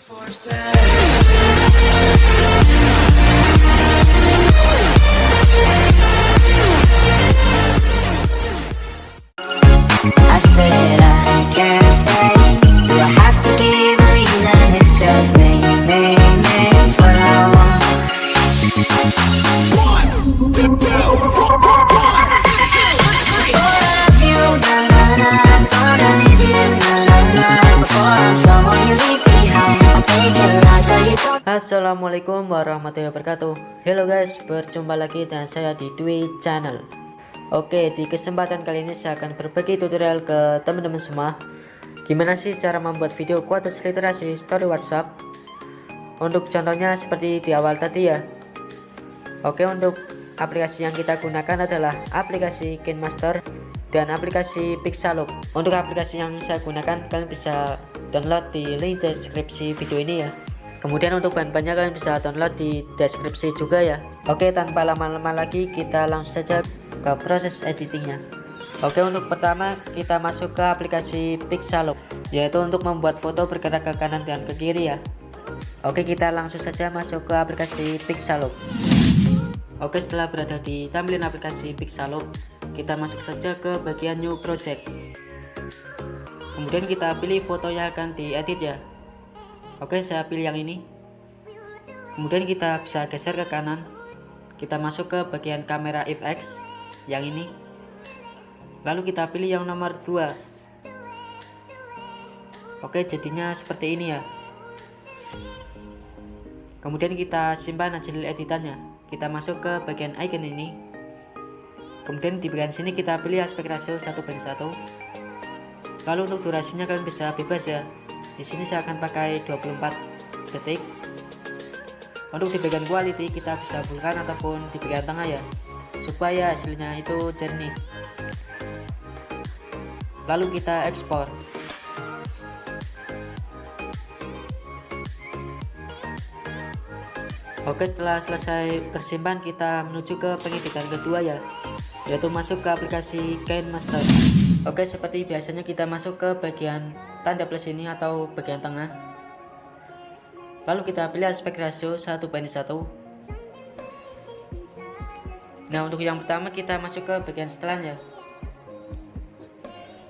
I said I can't stay. Do I have to give a reason? It's just me. It's what I want. Before I love you, na na na. Gonna leave you, na na na. Before I'm someone you leave behind, I'll take it like so you don't. Assalamualaikum warahmatullahi wabarakatuh. Hello guys, berjumpa lagi dengan saya di Dwi Channel. Oke, di kesempatan kali ini saya akan berbagi tutorial ke teman-teman semua. Gimana sih cara membuat video quotes literasi story WhatsApp? Untuk contohnya seperti di awal tadi ya. Oke, untuk aplikasi yang kita gunakan adalah aplikasi KineMaster dan aplikasi Pixaloop. Untuk aplikasi yang saya gunakan kalian bisa download di link deskripsi video ini ya. Kemudian untuk bahan-bahannya kalian bisa download di deskripsi juga ya. Oke, tanpa lama-lama lagi kita langsung saja ke proses editingnya. Oke, untuk pertama kita masuk ke aplikasi Pixaloop, yaitu untuk membuat foto bergerak ke kanan dan ke kiri ya. Oke, kita langsung saja masuk ke aplikasi Pixaloop. Oke, setelah berada di tampilan aplikasi Pixaloop, kita masuk saja ke bagian New Project. Kemudian kita pilih foto yang akan diedit ya. Oke, saya pilih yang ini. Kemudian kita bisa geser ke kanan. Kita masuk ke bagian kamera FX yang ini. Lalu kita pilih yang nomor 2. Oke, jadinya seperti ini ya. Kemudian kita simpan hasil editannya. Kita masuk ke bagian icon ini. Kemudian di bagian sini kita pilih aspek ratio 1:1. Lalu untuk durasinya kalian bisa bebas ya. Di sini saya akan pakai 24 detik. Untuk di bagian quality kita bisa bukan ataupun di bagian tengah ya, supaya hasilnya itu jernih. Lalu kita ekspor. Oke, setelah selesai tersimpan kita menuju ke pengeditan kedua ya, yaitu masuk ke aplikasi KineMaster. Oke, seperti biasanya kita masuk ke bagian tanda plus ini atau bagian tengah. Lalu kita pilih aspek ratio 1:1. Nah, untuk yang pertama kita masuk ke bagian setelan ya.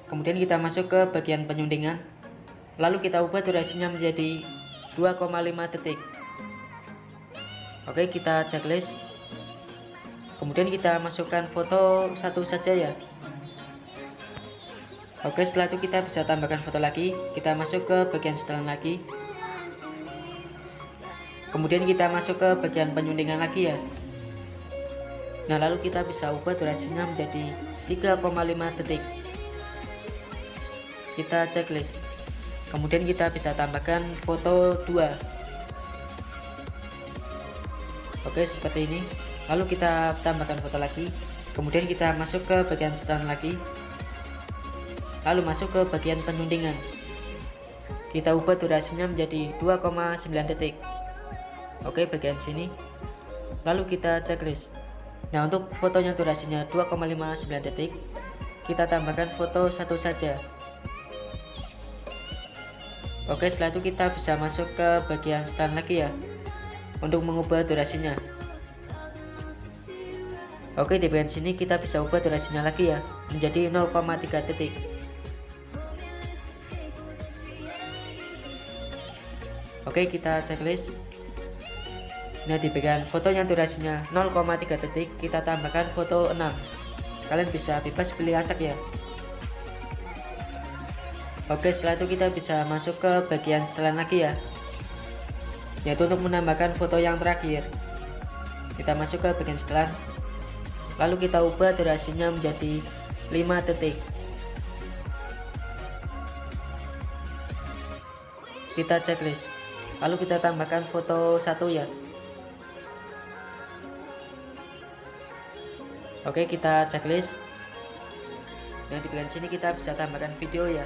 Kemudian kita masuk ke bagian penyundingan. Lalu kita ubah durasinya menjadi 2,5 detik. Oke, kita checklist. Kemudian kita masukkan foto satu saja ya. Oke, setelah itu kita bisa tambahkan foto lagi. Kita masuk ke bagian setelan lagi. Kemudian kita masuk ke bagian penyundingan lagi ya. Nah, lalu kita bisa ubah durasinya menjadi 3,5 detik. Kita checklist. Kemudian kita bisa tambahkan foto 2. Oke, seperti ini. Lalu kita tambahkan foto lagi. Kemudian kita masuk ke bagian setelan lagi. Lalu masuk ke bagian penyundingan. Kita ubah durasinya menjadi 2,9 detik. Oke, bagian sini. Lalu kita checklist. Nah, untuk fotonya durasinya 2,59 detik. Kita tambahkan foto satu saja. Oke, setelah itu kita bisa masuk ke bagian setelan lagi ya, untuk mengubah durasinya. Oke, di bagian sini kita bisa ubah durasinya lagi ya, menjadi 0,3 detik. Oke, kita checklist. Nah, di bagian fotonya durasinya 0,3 detik, kita tambahkan foto 6. Kalian bisa bebas pilih acak ya. Oke, setelah itu kita bisa masuk ke bagian setelan lagi ya, yaitu untuk menambahkan foto yang terakhir. Kita masuk ke bagian setelan. Lalu kita ubah durasinya menjadi 5 detik. Kita checklist. Lalu kita tambahkan foto 1 ya. Oke, kita checklist. Nah, di bagian sini kita bisa tambahkan video ya,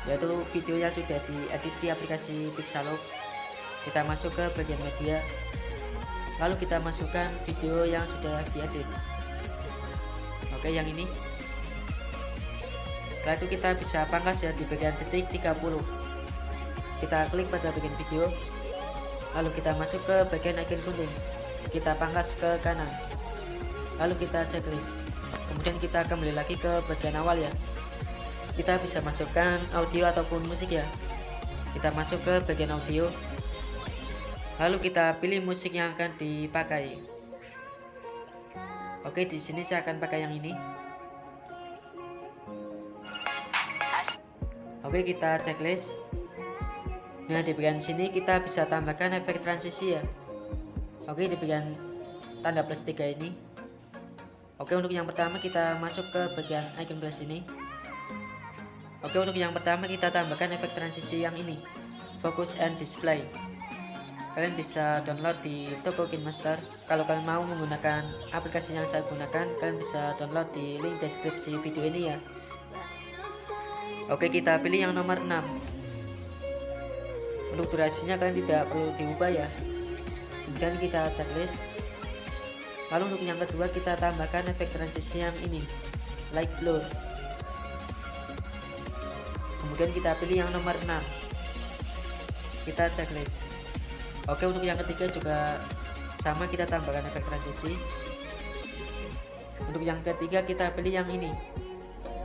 yaitu video yang sudah diedit di aplikasi Pixaloop. Kita masuk ke bagian media. Lalu kita masukkan video yang sudah diedit. Oke, yang ini. Setelah itu kita bisa pangkas ya di bagian detik 30. kita klik pada bagian video, lalu kita masuk ke bagian icon kuning, kita pangkas ke kanan, lalu kita checklist. Kemudian kita kembali lagi ke bagian awal ya. Kita bisa masukkan audio ataupun musik ya. Kita masuk ke bagian audio, lalu kita pilih musik yang akan dipakai. Oke, di sini saya akan pakai yang ini. Oke, kita checklist. Nah, di bagian sini kita bisa tambahkan efek transisi ya. Oke, di bagian tanda plus 3 ini. Oke, untuk yang pertama kita masuk ke bagian icon plus ini. Oke, untuk yang pertama kita tambahkan efek transisi yang ini, focus and display. Kalian bisa download di toko KineMaster. Kalau kalian mau menggunakan aplikasi yang saya gunakan, kalian bisa download di link deskripsi video ini ya. Oke, kita pilih yang nomor 6. Untuk durasinya kalian tidak perlu diubah ya. Kemudian kita checklist. Lalu untuk yang kedua kita tambahkan efek transisi yang ini, light blur. Kemudian kita pilih yang nomor 6. Kita checklist. Oke, untuk yang ketiga juga sama, kita tambahkan efek transisi. Untuk yang ketiga kita pilih yang ini,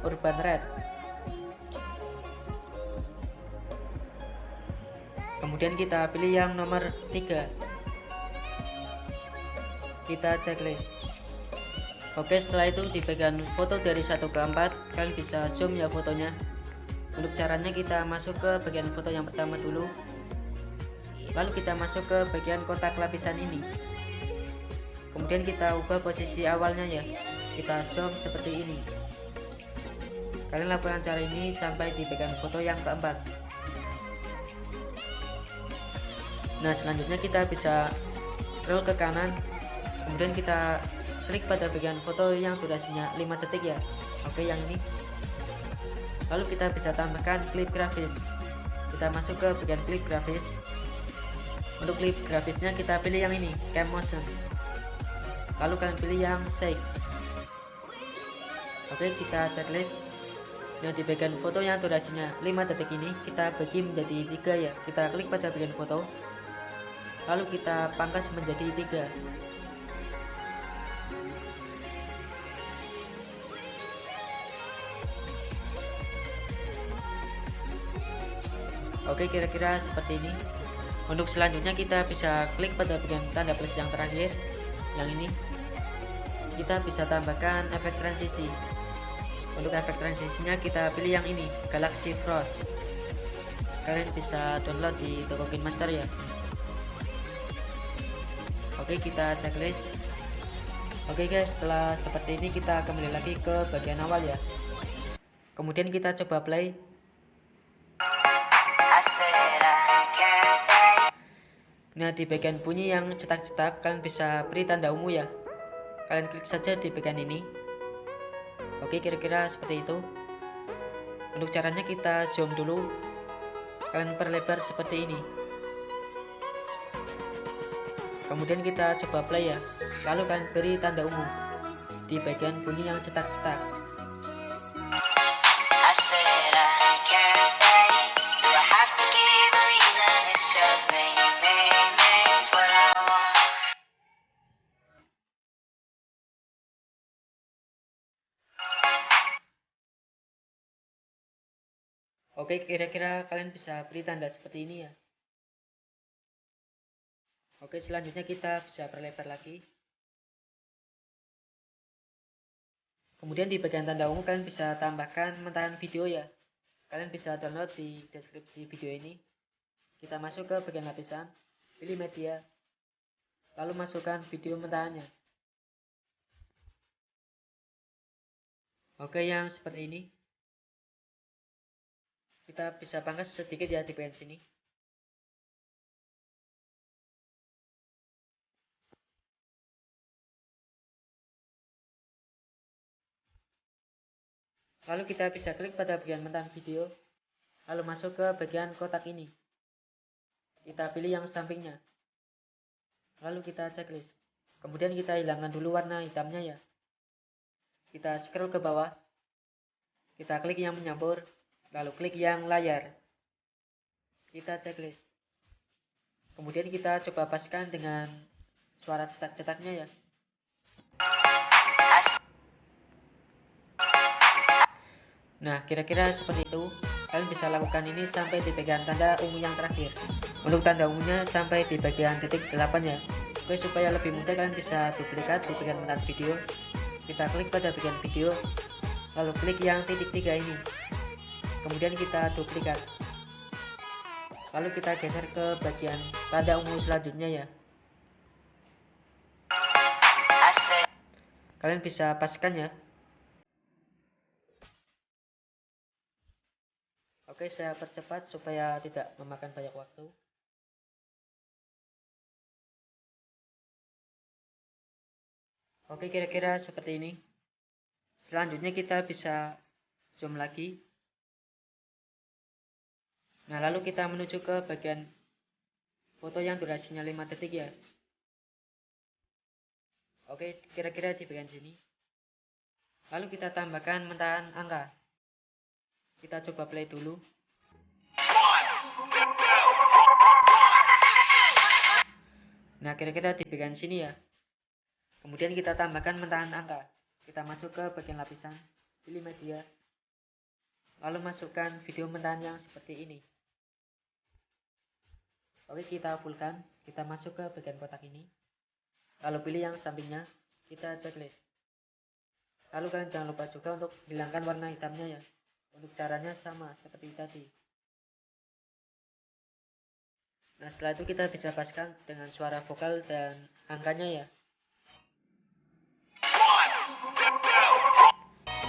urban red. Kemudian kita pilih yang nomor 3. Kita checklist. Oke, setelah itu di bagian foto dari 1 ke 4 kalian bisa zoom ya fotonya. Untuk caranya kita masuk ke bagian foto yang pertama dulu, lalu kita masuk ke bagian kotak lapisan ini. Kemudian kita ubah posisi awalnya ya, kita zoom seperti ini. Kalian lakukan cara ini sampai di bagian foto yang keempat. Nah, selanjutnya kita bisa scroll ke kanan, kemudian kita klik pada bagian foto yang durasinya 5 detik ya. Oke, yang ini. Lalu kita bisa tambahkan klip grafis. Kita masuk ke bagian klip grafis. Untuk klip grafisnya kita pilih yang ini, cam motion. Lalu kalian pilih yang shake. Oke, kita checklist. Nah, di bagian foto yang durasinya 5 detik ini kita bagi menjadi 3 ya. Kita klik pada bagian foto, lalu kita pangkas menjadi 3. Oke, kira-kira seperti ini. Untuk selanjutnya kita bisa klik pada bagian tanda plus yang terakhir, yang ini. Kita bisa tambahkan efek transisi. Untuk efek transisinya kita pilih yang ini, Galaxy Frost. Kalian bisa download di toko KineMaster ya. Oke, kita checklist. Oke guys, setelah seperti ini kita kembali lagi ke bagian awal ya. Kemudian kita coba play. Nah, di bagian bunyi yang cetak-cetak kalian bisa beri tanda ungu ya. Kalian klik saja di bagian ini. Oke, kira-kira seperti itu. Untuk caranya kita zoom dulu. Kalian perlebar seperti ini. Kemudian kita coba play ya. Lalu kalian beri tanda ungu di bagian bunyi yang cetak-cetak. Oke, kira-kira kalian bisa beri tanda seperti ini ya. Oke, selanjutnya kita bisa perlebar lagi. Kemudian di bagian tanda ungu kalian bisa tambahkan mentahan video ya. Kalian bisa download di deskripsi video ini. Kita masuk ke bagian lapisan, pilih media, lalu masukkan video mentahannya. Oke, yang seperti ini. Kita bisa pangkas sedikit ya di bagian sini. Lalu kita bisa klik pada bagian mentahan video, lalu masuk ke bagian kotak ini. Kita pilih yang sampingnya, lalu kita checklist. Kemudian kita hilangkan dulu warna hitamnya ya. Kita scroll ke bawah, kita klik yang menyampur, lalu klik yang layar. kita checklist. Kemudian kita coba paskan dengan suara cetak-cetaknya ya. Nah, kira-kira seperti itu. Kalian bisa lakukan ini sampai di bagian tanda ungu yang terakhir. Untuk tanda ungunya sampai di bagian titik 8 ya. Oke, supaya lebih mudah kalian bisa duplikat di bagian mentan video. Kita klik pada bagian video, lalu klik yang titik 3 ini. Kemudian kita duplikat. Lalu kita geser ke bagian tanda ungu selanjutnya ya. Kalian bisa paskan ya. Oke, saya percepat supaya tidak memakan banyak waktu. Oke, kira-kira seperti ini. Selanjutnya kita bisa zoom lagi. Nah, lalu kita menuju ke bagian foto yang durasinya 5 detik ya. Oke, kira-kira di bagian sini. Lalu kita tambahkan mentahan angka. Kita coba play dulu. Nah, kira-kira di bagian sini ya. Kemudian kita tambahkan mentahan angka. Kita masuk ke bagian lapisan, pilih media. Lalu masukkan video mentahan yang seperti ini. Oke, kita fullkan. Kita masuk ke bagian kotak ini. Lalu pilih yang sampingnya, kita checklist. Lalu kalian jangan lupa juga untuk hilangkan warna hitamnya ya. Untuk caranya sama seperti tadi. Nah, setelah itu kita bisa paskan dengan suara vokal dan angkanya ya.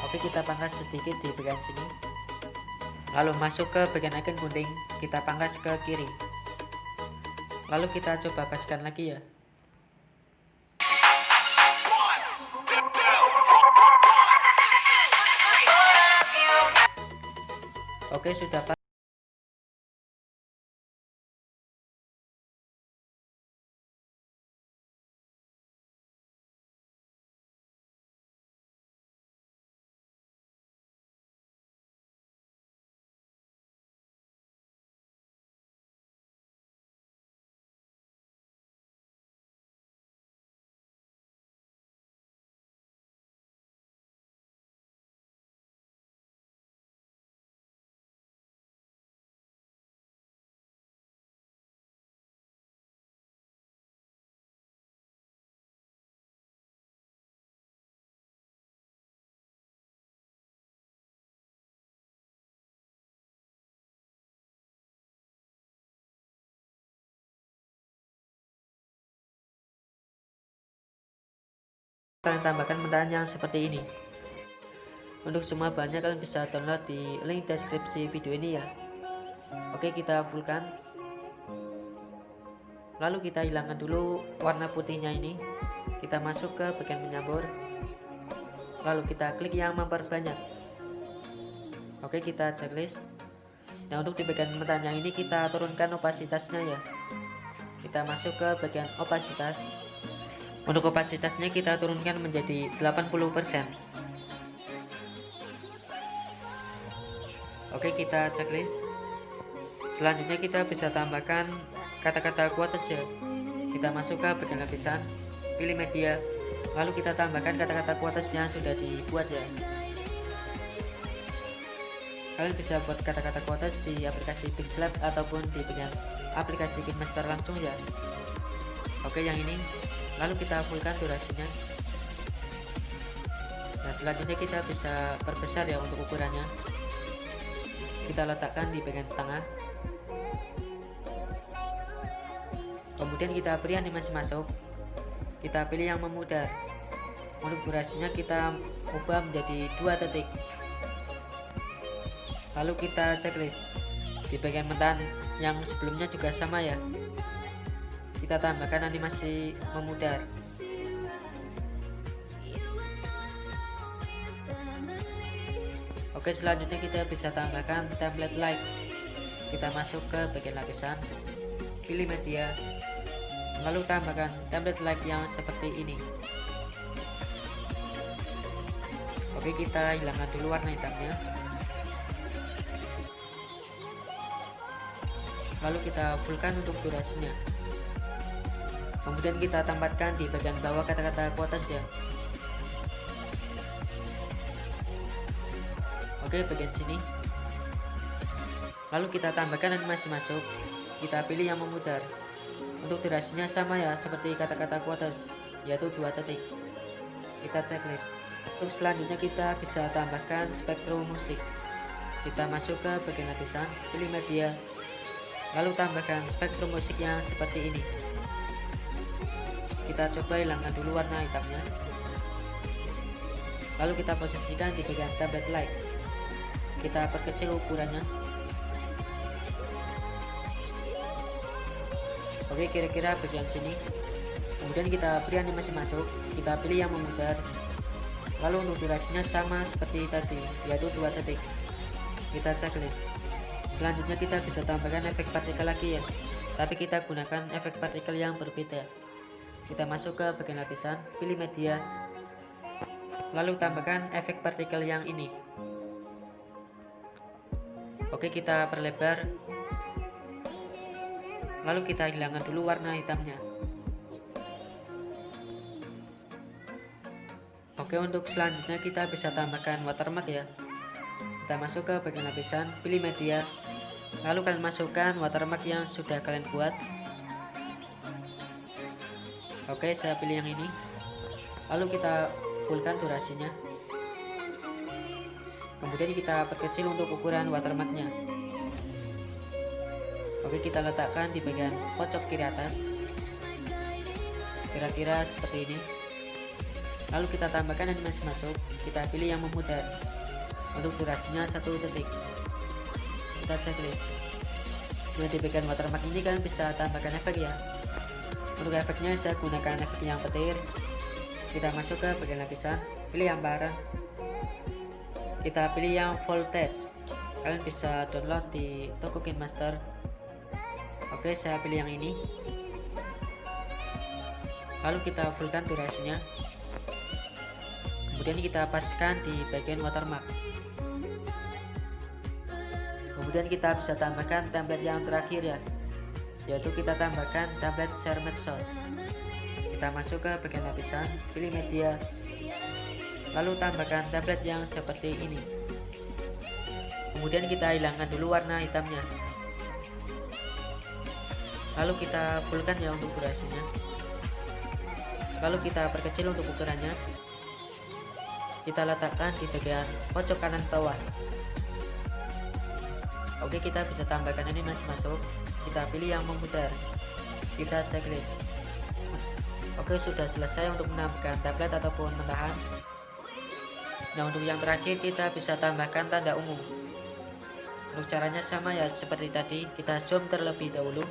Oke, kita pangkas sedikit di bagian sini. Lalu masuk ke bagian icon kuning, kita pangkas ke kiri. Lalu kita coba paskan lagi ya. Oke, sudah pas. Kalian tambahkan mentahan yang seperti ini. Untuk semua bahannya kalian bisa download di link deskripsi video ini ya. Oke, kita fullkan. Lalu kita hilangkan dulu warna putihnya ini. Kita masuk ke bagian penyambur. Lalu kita klik yang memperbanyak. Oke, kita checklist. Nah, untuk di bagian mentahan yang ini kita turunkan opasitasnya ya. Kita masuk ke bagian opasitas. Untuk opasitasnya kita turunkan menjadi 80%. Oke, kita checklist. Selanjutnya kita bisa tambahkan kata-kata quotes ya. Kita masuk ke bagian lapisan, pilih media, lalu kita tambahkan kata-kata quotes yang sudah dibuat ya. Kalian bisa buat kata-kata quotes di aplikasi Pixlab ataupun di bagian aplikasi KineMaster langsung ya. Oke, yang ini. Lalu kita fullkan durasinya. Nah, selanjutnya kita bisa perbesar ya untuk ukurannya. Kita letakkan di bagian tengah. Kemudian kita beri animasi masuk. Kita pilih yang memudar. Untuk durasinya kita ubah menjadi 2 detik. Lalu kita checklist. Di bagian mentahan yang sebelumnya juga sama ya. Kita tambahkan animasi memudar. Oke, selanjutnya kita bisa tambahkan template like. Kita masuk ke bagian lapisan, pilih media, lalu tambahkan template like yang seperti ini. Oke, kita hilangkan dulu warna hitamnya. lalu kita fullkan untuk durasinya. Kemudian kita tambahkan di bagian bawah kata-kata quotes ya. Oke, bagian sini. Lalu kita tambahkan animasi masuk. Kita pilih yang memutar. Untuk durasinya sama ya seperti kata-kata quotes, yaitu 2 detik. Kita checklist. Untuk selanjutnya kita bisa tambahkan spektrum musik. Kita masuk ke bagian lapisan, pilih media, lalu tambahkan spektrum musik yang seperti ini. Kita coba hilangkan dulu warna hitamnya, lalu kita posisikan di bagian tablet light. Kita perkecil ukurannya. Oke, kira-kira bagian sini. Kemudian kita beri animasi masuk, kita pilih yang memutar, lalu untuk durasinya sama seperti tadi, yaitu 2 detik. Kita checklist. Selanjutnya kita bisa tambahkan efek partikel lagi ya, tapi kita gunakan efek partikel yang berbeda. Kita masuk ke bagian lapisan, pilih media, lalu tambahkan efek partikel yang ini. Oke, kita perlebar, lalu kita hilangkan dulu warna hitamnya. Oke, untuk selanjutnya kita bisa tambahkan watermark ya. Kita masuk ke bagian lapisan, pilih media, lalu kalian masukkan watermark yang sudah kalian buat. Oke, saya pilih yang ini, lalu kita fullkan durasinya. Kemudian kita perkecil untuk ukuran watermarknya. Oke, kita letakkan di bagian pojok kiri atas, kira-kira seperti ini. Lalu kita tambahkan animasi masuk, kita pilih yang memutar. Untuk durasinya 1 detik. Kita checklist. Nah, di bagian watermark ini kalian bisa tambahkan efek ya. Untuk efeknya saya gunakan efek yang petir. Kita masuk ke bagian lapisan, pilih yang bareng. Kita pilih yang voltage. Kalian bisa download di toko KineMaster. Oke, saya pilih yang ini. Lalu kita fullkan durasinya. Kemudian kita paskan di bagian watermark. Kemudian kita bisa tambahkan template yang terakhir ya, yaitu kita tambahkan template share medsos. Kita masuk ke bagian lapisan, pilih media, lalu tambahkan template yang seperti ini. Kemudian kita hilangkan dulu warna hitamnya, lalu kita fullkan ya untuk durasinya, lalu kita perkecil untuk ukurannya. Kita letakkan di bagian pojok kanan bawah. Oke, kita bisa tambahkan animasi masuk. Kita pilih yang memutar. Kita checklist. Oke, sudah selesai untuk menambahkan template ataupun menahan. Nah, untuk yang terakhir kita bisa tambahkan tanda ungu. Untuk caranya sama ya seperti tadi. Kita zoom terlebih dahulu,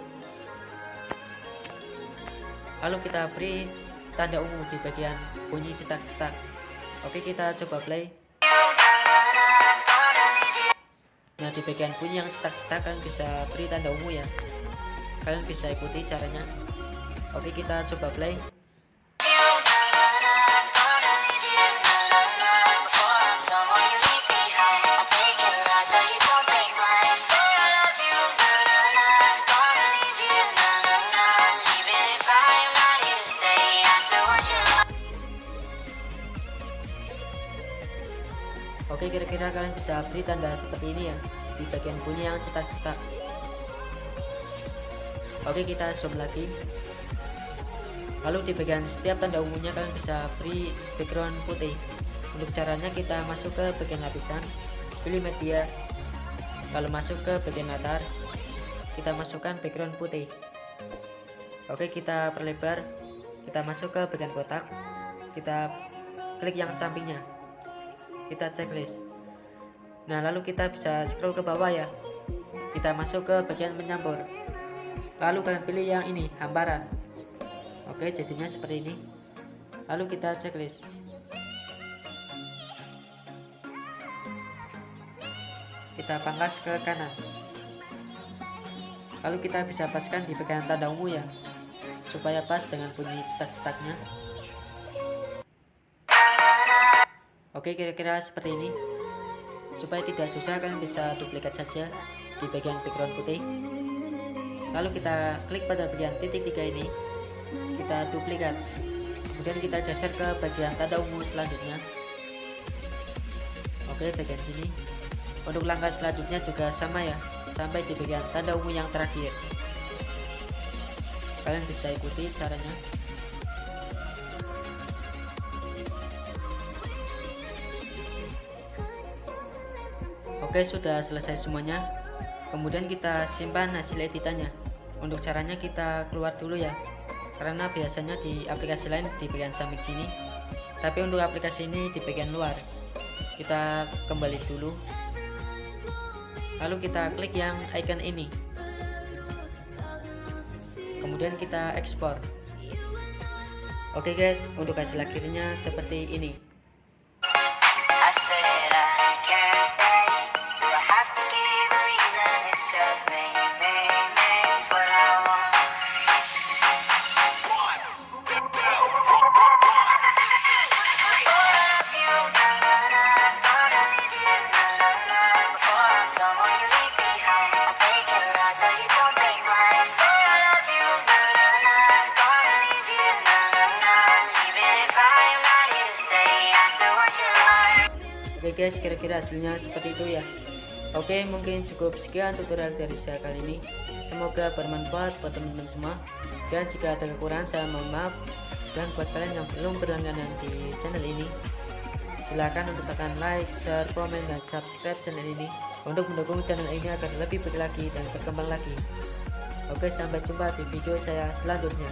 lalu kita beri tanda ungu di bagian bunyi cetak-cetak. Oke, kita coba play. Nah, di bagian bunyi yang cetak-cetak kalian bisa beri tanda ungu ya. Kalian bisa ikuti caranya. Oke, kita coba play. Oke, kira-kira kalian bisa beri tanda seperti ini ya di bagian bunyi yang cetak-cetak. Oke, kita zoom lagi. Lalu di bagian setiap tanda ungunya kalian bisa beri background putih. Untuk caranya kita masuk ke bagian lapisan, pilih media, lalu masuk ke bagian latar, kita masukkan background putih. Oke, kita perlebar, kita masuk ke bagian kotak, kita klik yang sampingnya, kita checklist. Nah, lalu kita bisa scroll ke bawah ya, kita masuk ke bagian penyampur, lalu kalian pilih yang ini, hambaran. Oke, jadinya seperti ini. Lalu kita checklist. Kita pangkas ke kanan, lalu kita bisa paskan di bagian tanda ungu ya, supaya pas dengan bunyi cetak-cetaknya. Oke, kira-kira seperti ini. Supaya tidak susah, kalian bisa duplikat saja di bagian background putih. lalu kita klik pada bagian titik 3 ini, kita duplikat, kemudian kita geser ke bagian tanda ungu selanjutnya. Oke, bagian sini. Untuk langkah selanjutnya juga sama ya, sampai di bagian tanda ungu yang terakhir. Kalian bisa ikuti caranya. Oke, sudah selesai semuanya. Kemudian kita simpan hasil editannya. Untuk caranya kita keluar dulu ya, karena biasanya di aplikasi lain di bagian samping sini, tapi untuk aplikasi ini di bagian luar. Kita kembali dulu, lalu kita klik yang icon ini, kemudian kita ekspor. Oke guys, untuk hasil akhirnya seperti ini. I said I can't stay. Do I have to give a reason? It's just me. It's what I want. Before I love you, na na na. Gonna leave you, na na na. Before I'm someone you leave behind, I'll break your heart so you don't break mine. Before I love you, na na na. Gonna leave you, na na na. Even if I am not here to stay, I still want your heart. Oke guys, kira-kira hasilnya seperti itu ya. Oke, mungkin cukup sekian tutorial dari saya kali ini. Semoga bermanfaat buat teman-teman semua. Dan jika ada kekurangan saya mohon maaf. Dan buat kalian yang belum berlangganan di channel ini, silahkan untuk tekan like, share, komen, dan subscribe channel ini untuk mendukung channel ini agar lebih baik lagi dan berkembang lagi. Oke, sampai jumpa di video saya selanjutnya.